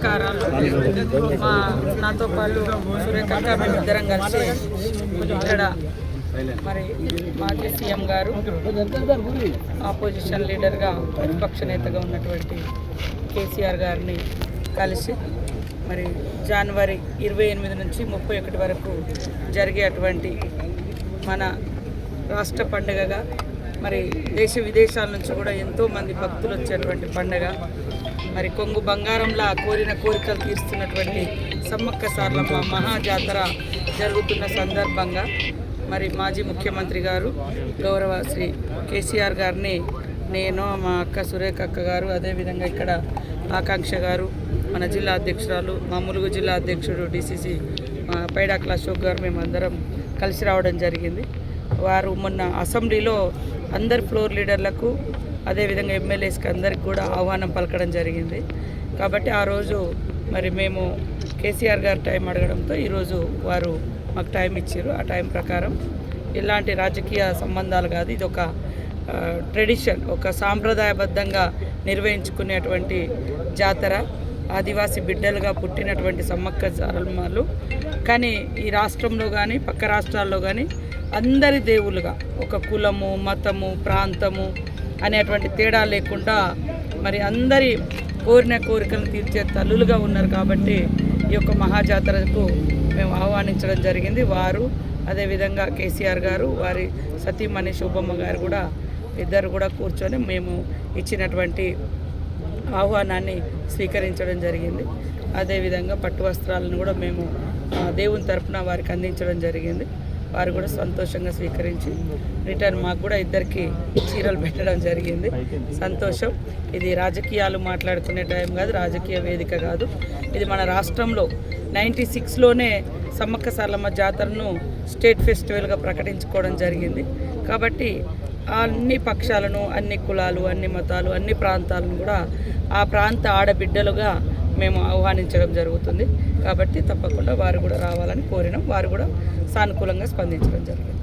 నమస్కారాలు. నాతో పాటు సురేఖ మేమిద్దరం కలిసి ఇక్కడ మరి మాజీ సీఎం గారు, ఆపోజిషన్ లీడర్గా ప్రతిపక్ష నేతగా ఉన్నటువంటి కేసీఆర్ గారిని కలిసి మరి జనవరి 28 నుంచి 31 వరకు జరిగేటువంటి మన రాష్ట్ర పండుగగా, మరి దేశ విదేశాల నుంచి కూడా ఎంతోమంది భక్తులు వచ్చేటువంటి పండుగ, మరి కొంగు బంగారంలా కోరిన కోరికలు తీరుస్తున్నటువంటి సమ్మక్క సారలమ్మ మహాజాతర జరుగుతున్న సందర్భంగా మరి మాజీ ముఖ్యమంత్రి గారు గౌరవ శ్రీ కేసీఆర్ గారిని నేను, మా అక్క సురేఖ అక్క గారు, అదేవిధంగా ఇక్కడ ఆకాంక్ష గారు, మన జిల్లా అధ్యక్షురాలు, మా ములుగు జిల్లా అధ్యక్షుడు డిసిసి పైడాకుల అశోక్ గారు, మేమందరం కలిసి రావడం జరిగింది. వారు మొన్న అసెంబ్లీలో అందరు ఫ్లోర్ లీడర్లకు, అదేవిధంగా ఎమ్మెల్యేస్కి అందరికి కూడా ఆహ్వానం పలకడం జరిగింది. కాబట్టి ఆ రోజు మరి మేము కేసీఆర్ గారు టైం అడగడంతో ఈరోజు వారు మాకు టైం ఇచ్చారు. ఆ టైం ప్రకారం ఇలాంటి రాజకీయ సంబంధాలు కాదు, ఇది ఒక ట్రెడిషన్, ఒక సాంప్రదాయబద్ధంగా నిర్వహించుకునేటువంటి జాతర. ఆదివాసీ బిడ్డలుగా పుట్టినటువంటి సమ్మక్క సారలమ్మలు కానీ ఈ రాష్ట్రంలో కానీ పక్క రాష్ట్రాల్లో కానీ అందరి దేవుళ్ళుగా, ఒక కులము, మతము, ప్రాంతము అనేటువంటి తేడా లేకుండా మరి అందరి కోరిన కోరికలను తీర్చే తల్లులుగా ఉన్నారు. కాబట్టి ఈ యొక్క మహాజాతరకు మేము ఆహ్వానించడం జరిగింది. వారు అదేవిధంగా కేసీఆర్ గారు, వారి సతీమణి శోభమ్మ గారు కూడా ఇద్దరు కూడా కూర్చొని మేము ఇచ్చినటువంటి ఆహ్వానాన్ని స్వీకరించడం జరిగింది. అదేవిధంగా పట్టు వస్త్రాలను కూడా మేము దేవుని తరపున వారికి అందించడం జరిగింది. వారు కూడా సంతోషంగా స్వీకరించి రిటర్న్ మాకు కూడా ఇద్దరికి చీరలు పెట్టడం జరిగింది. సంతోషం. ఇది రాజకీయాలు మాట్లాడుకునే టైం కాదు, రాజకీయ వేదిక కాదు. ఇది మన రాష్ట్రంలో 96లోనే సమ్మక్క సారలమ్మ జాతరను స్టేట్ ఫెస్టివల్గా ప్రకటించుకోవడం జరిగింది. కాబట్టి అన్ని పక్షాలను, అన్ని కులాలు, అన్ని మతాలు, అన్ని ప్రాంతాలను కూడా ఆ ప్రాంత ఆడబిడ్డలుగా మేము ఆహ్వానించడం జరుగుతుంది. కాబట్టి తప్పకుండా వారు కూడా రావాలని కోరినాం. వారు కూడా సానుకూలంగా స్పందించడం జరిగింది.